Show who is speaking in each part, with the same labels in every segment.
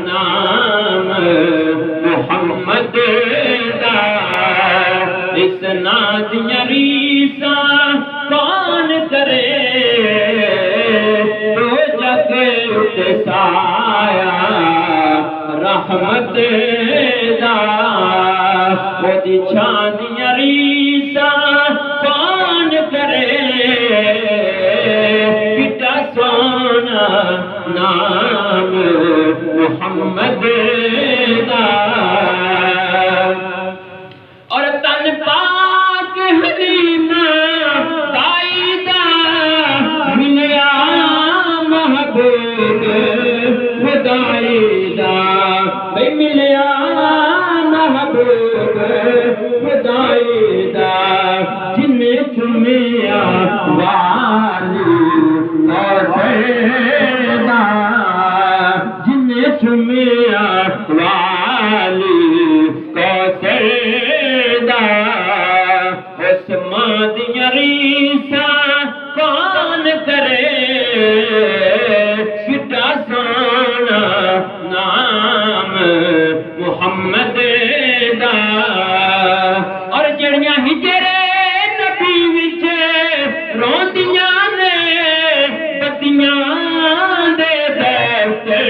Speaker 1: नाम मुहम्मद दा इस नादियां रीसा कौन करे दो जग उते साया रहमत दा ओदी छादियां रीसा कौन करे किता सोना नाम मुहम्मद दा और तन पाक हलीमा ताई दा मिलया महबूब खुदाई दा वे मिलया महबूब खुदाई दा जिन्ने चुमिया वाली कौसैदा जिन्ने चुमिया वाली कौसैदा उस्मां दियां रीसा कौन करे किता सोना नाम मुहम्मद दा और जड़ियां हिजरे नबी विच रोंदियां ने बत्तियां दे दफ्तर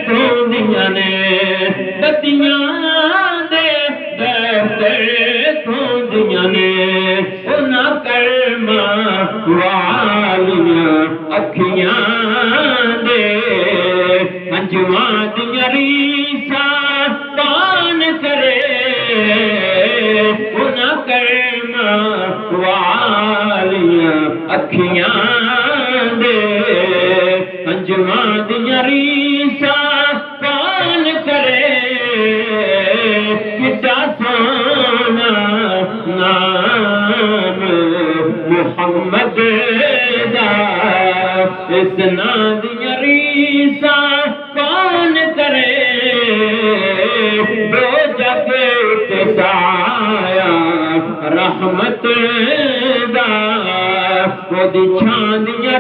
Speaker 1: धोंदियां ने बत्तियां दे दफ्तर धोंदियां ने उन्हां कलमा वालियां अखियां दे अंजुआं दियां रीसा कौन करे उन्हां कलमा वालियां अखियां दे अंजुआं दियां रीसा कौन करे किता सोना नाम मुहम्मद दा इस नादियां रीसा कौन करे दो जग उते साया रहमत दा ओदी छां दियां